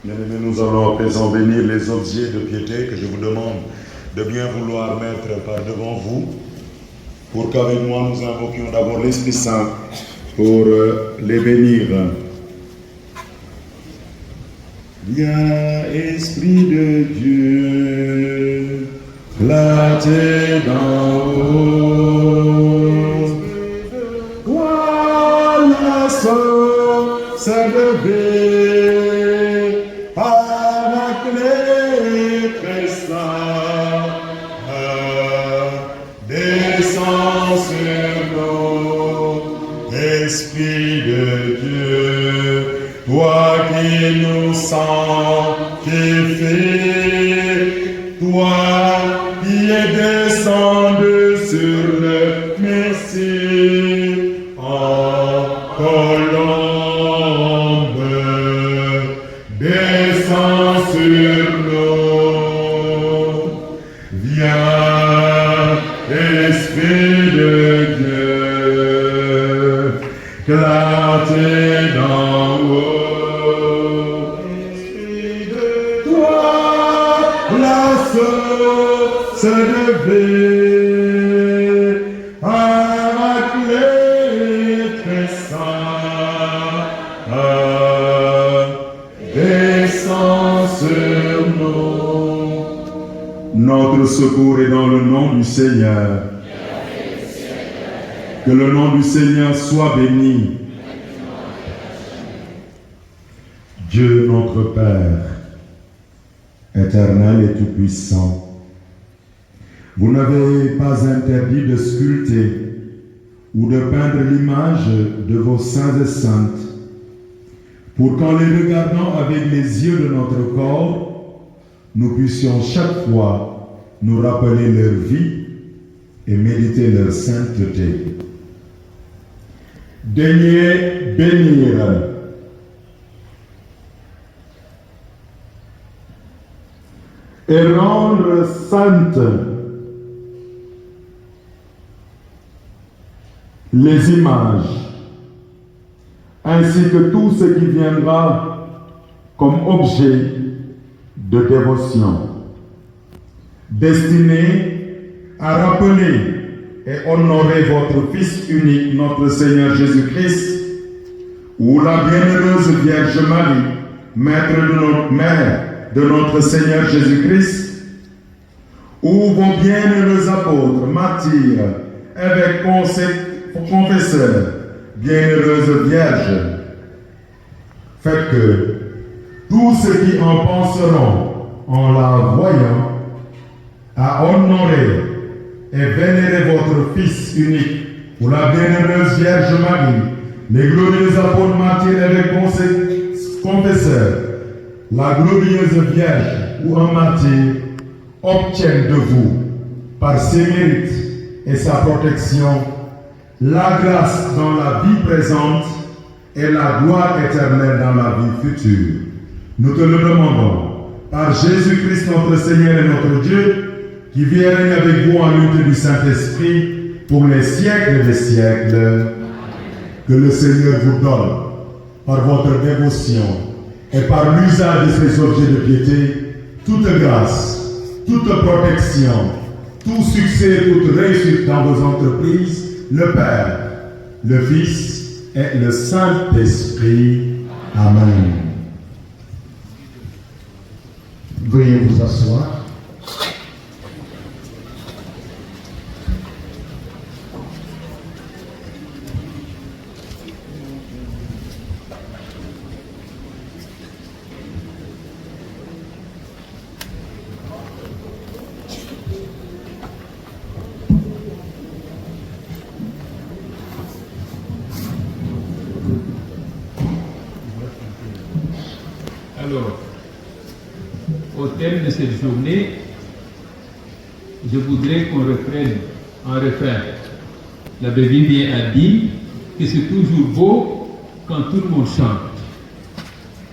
Bien-aimés, nous allons à présent bénir les objets de piété que je vous demande de bien vouloir mettre par devant vous, pour qu'avec moi nous invoquions d'abord l'Esprit Saint pour les bénir. Viens, Esprit de Dieu, clarté d'en haut, voilà son s'est levé avec les prestants, descend sur nous, Esprit de Dieu, toi qui nous sanctifies, toi qui es descendu sur le Messie en colombe, descends sur nous. Viens, Esprit de Dieu, clarté d'en haut. Esprit de toi, la source de vie, avec les tressailles, descends sur nous. Notre secours est dans le nom du Seigneur. Que le nom du Seigneur soit béni. Dieu notre Père, éternel et tout-puissant, vous n'avez pas interdit de sculpter ou de peindre l'image de vos saints et saintes, pour qu'en les regardant avec les yeux de notre corps, nous puissions chaque fois nous rappeler leur vie et méditer leur sainteté. Daignez bénir et rendre saintes les images, ainsi que tout ce qui viendra comme objet de dévotion, destiné à rappeler et honorer votre Fils unique, notre Seigneur Jésus-Christ, ou la bienheureuse Vierge Marie, mère de notre Seigneur Jésus-Christ, ou vos bienheureux apôtres, martyrs, évêques, confesseurs, bienheureuses Vierges. Faites que tous ceux qui en penseront en la voyant à honorer et vénérer votre Fils unique, ou la bienheureuse Vierge Marie, les glorieux apôtres, martyrs, évêques, confesseurs, la glorieuse Vierge ou un martyr obtiennent de vous, par ses mérites et sa protection, la grâce dans la vie présente et la gloire éternelle dans la vie future. Nous te le demandons, par Jésus-Christ notre Seigneur et notre Dieu, qui vit et règne avec vous en l'unité du Saint-Esprit, pour les siècles des siècles. Que le Seigneur vous donne, par votre dévotion et par l'usage de ces objets de piété, toute grâce, toute protection, tout succès, toute réussite dans vos entreprises, le Père, le Fils et le Saint-Esprit. Amen. Veuillez vous asseoir. Alors, au thème de cette journée, je voudrais qu'on reprenne en refrain. L'abbé Vivien a dit que c'est toujours beau quand tout le monde chante.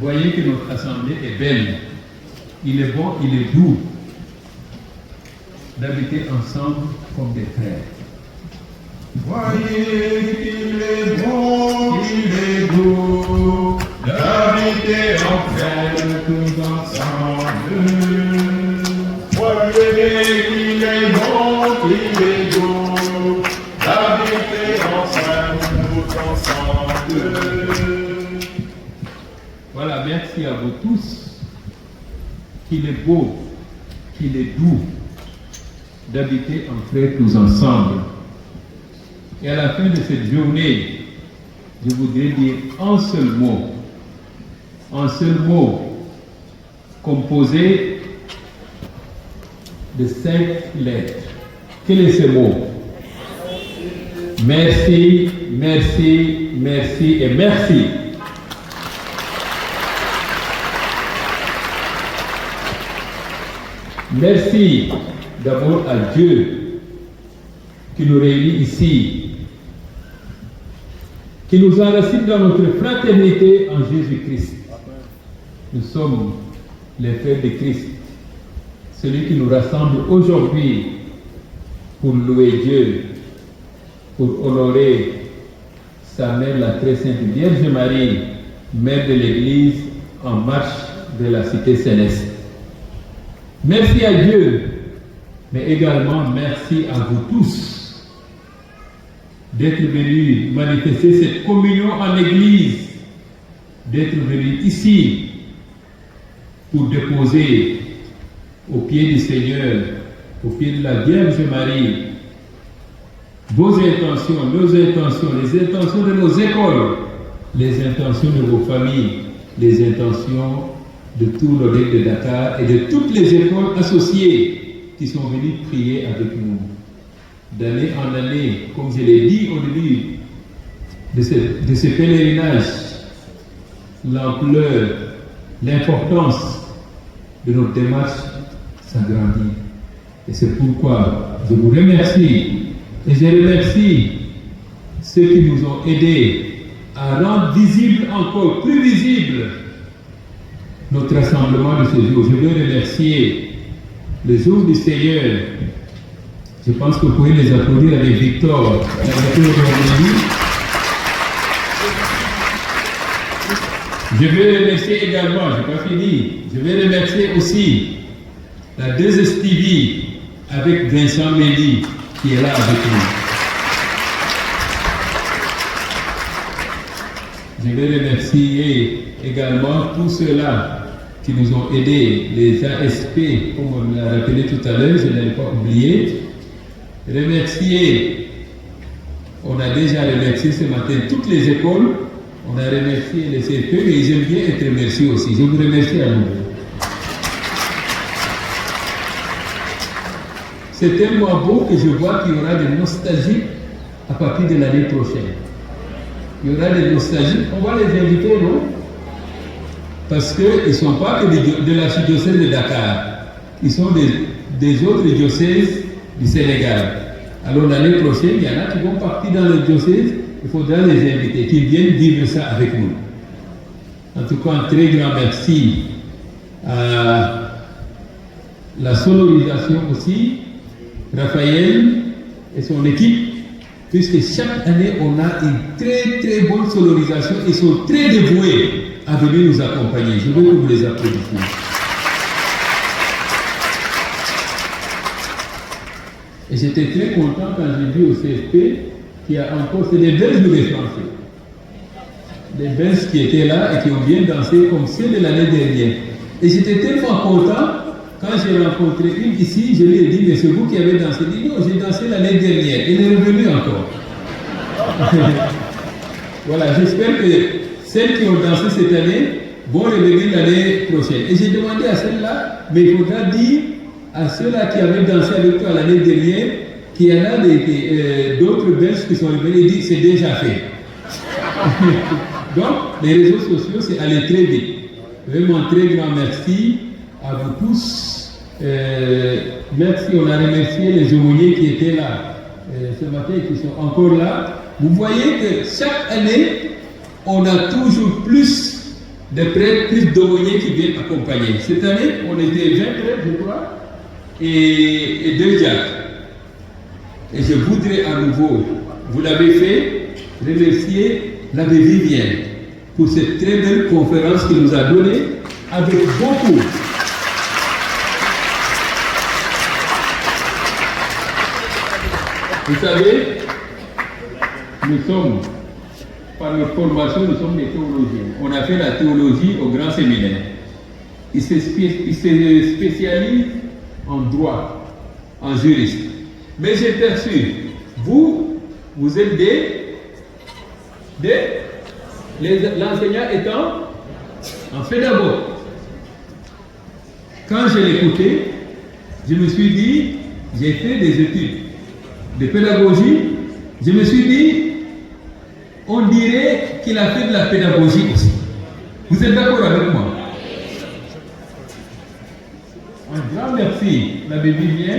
Voyez que notre assemblée est belle. Il est bon, il est doux d'habiter ensemble comme des frères. Voyez qu'il est bon, il est doux d'habiter en frères tous ensemble. Moi, je dis qu'il est bon, d'habiter ensemble, tous ensemble. Voilà, merci à vous tous, qu'il est beau, qu'il est doux d'habiter en frères tous ensemble. Et à la fin de cette journée, je voudrais dire un seul mot composé de 5 lettres. Quel est ce mot? Merci, merci, merci et merci. Merci d'abord à Dieu qui nous réunit ici, qui nous enracine dans notre fraternité en Jésus-Christ. Nous sommes les frères de Christ, celui qui nous rassemble aujourd'hui pour louer Dieu, pour honorer sa mère, la très sainte Vierge Marie, mère de l'Église, en marche vers la cité céleste. Merci à Dieu, mais également merci à vous tous d'être venus manifester cette communion en Église, d'être venus ici pour déposer au pied du Seigneur, au pied de la Vierge Marie, vos intentions, nos intentions, les intentions de nos écoles, les intentions de vos familles, les intentions de tout l'ODEC de Dakar et de toutes les écoles associées qui sont venues prier avec nous. D'année en année, comme je l'ai dit au début de ce pèlerinage, l'ampleur, l'importance de notre démarche s'agrandit. Et c'est pourquoi je vous remercie et je remercie ceux qui nous ont aidés à rendre visible, encore plus visible, notre rassemblement de ce jour. Je veux remercier le jour du Seigneur. Je pense que vous pouvez les applaudir avec Victor. Je veux remercier également, je n'ai pas fini, je vais remercier aussi la 2STV avec Vincent Mendy qui est là avec nous. Je vais remercier également tous ceux-là qui nous ont aidés, les ASP, comme on l'a rappelé tout à l'heure, je ne l'ai pas oublié. Remercier, on a déjà remercié ce matin toutes les écoles, on a remercié les CFP, mais j'aime bien être remercié aussi. Je vous remercie à nouveau. C'est tellement beau que je vois qu'il y aura des nostalgiques à partir de l'année prochaine. Il y aura des nostalgiques, on va les inviter, non? Parce qu'ils ne sont pas que de l'archidiocèse de Dakar, ils sont des autres diocèses du Sénégal. Alors l'année prochaine, il y en a qui vont partir dans le diocèse, il faudra les inviter, qu'ils viennent vivre ça avec nous. En tout cas, un très grand merci à la sonorisation aussi, Raphaël et son équipe, puisque chaque année, on a une très très bonne sonorisation. Ils sont très dévoués à venir nous accompagner. Je veux que vous les applaudissiez. Et j'étais très content quand j'ai vu au CFP qu'il y a encore, c'est des Belges ou des Français. Des Belges qui étaient là et qui ont bien dansé comme ceux de l'année dernière. Et j'étais tellement content quand j'ai rencontré une ici, je lui ai dit, mais c'est vous qui avez dansé. Il dit, non, j'ai dansé l'année dernière. Il est revenu encore. Voilà, j'espère que celles qui ont dansé cette année vont revenir l'année prochaine. Et j'ai demandé à celles-là, mais il faudra dire à ceux-là qui avaient dansé avec toi l'année dernière qu'il y en a d'autres Belges qui sont revenus et disent c'est déjà fait. Donc, les réseaux sociaux, c'est aller très vite. Vraiment, un très grand merci à vous tous. Merci, on a remercié les aumôniers qui étaient là ce matin et qui sont encore là. Vous voyez que chaque année, on a toujours plus de prêtres, plus d'aumôniers qui viennent accompagner. Cette année, on était 20 prêtres, je crois, et 2 diacres. Et je voudrais à nouveau, vous l'avez fait, remercier l'abbé Vivienne, pour cette très belle conférence qu'il nous a donnée avec beaucoup. Vous savez, nous sommes, par notre formation, nous sommes des théologiens. On a fait la théologie au grand séminaire. Il se spécialise en droit, en juriste. Mais j'ai perçu, vous êtes l'enseignant étant en pédagogue. Quand je l'écoutais, je me suis dit, j'ai fait des études de pédagogie, je me suis dit, on dirait qu'il a fait de la pédagogie aussi. Vous êtes d'accord avec moi? Un grand merci, l'abbé Vivien,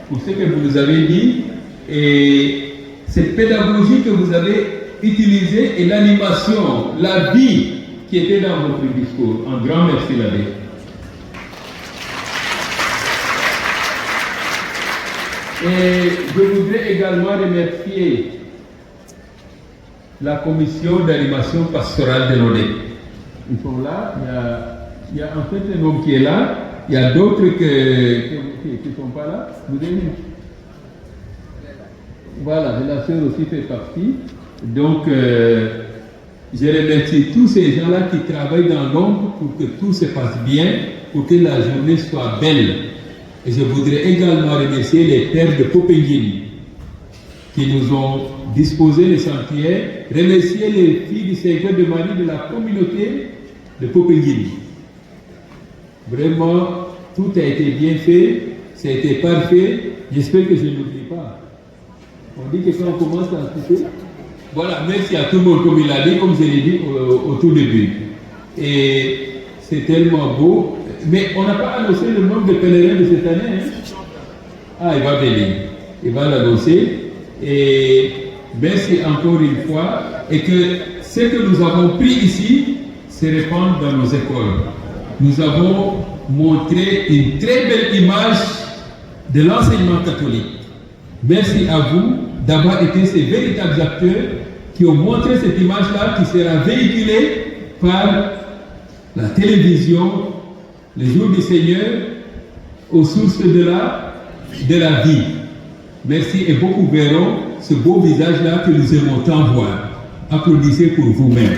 pour ce que vous nous avez dit. Et cette pédagogie que vous avez utilisée et l'animation, la vie qui était dans votre discours. Un grand merci, l'abbé. Et je voudrais également remercier la commission d'animation pastorale de l'ONEC. Ils sont là, il y a en fait un homme qui est là, il y a d'autres qui ne sont pas là. Vous avez vu? Voilà, la sœur aussi fait partie. Donc, je remercie tous ces gens-là qui travaillent dans l'ombre pour que tout se passe bien, pour que la journée soit belle. Et je voudrais également remercier les pères de Popenguine qui nous ont disposé les sanctuaires, remercier les filles du Seigneur de Marie de la communauté de Popenguine. Vraiment, tout a été bien fait, ça a été parfait. J'espère que je n'oublie pas. On dit que quand on commence à couper, voilà, merci à tout le monde, comme il a dit, comme je l'ai dit au tout début. Et c'est tellement beau. Mais on n'a pas annoncé le nombre de pèlerins de cette année. Hein? Ah, il va venir. Il va l'annoncer. Et merci encore une fois. Et que ce que nous avons pris ici se répande dans nos écoles. Nous avons montré une très belle image de l'enseignement catholique. Merci à vous d'avoir été ces véritables acteurs qui ont montré cette image-là qui sera véhiculée par la télévision, le jour du Seigneur, aux sources de la vie. Merci et beaucoup verront ce beau visage-là que nous aimons tant voir. Applaudissez pour vous-même.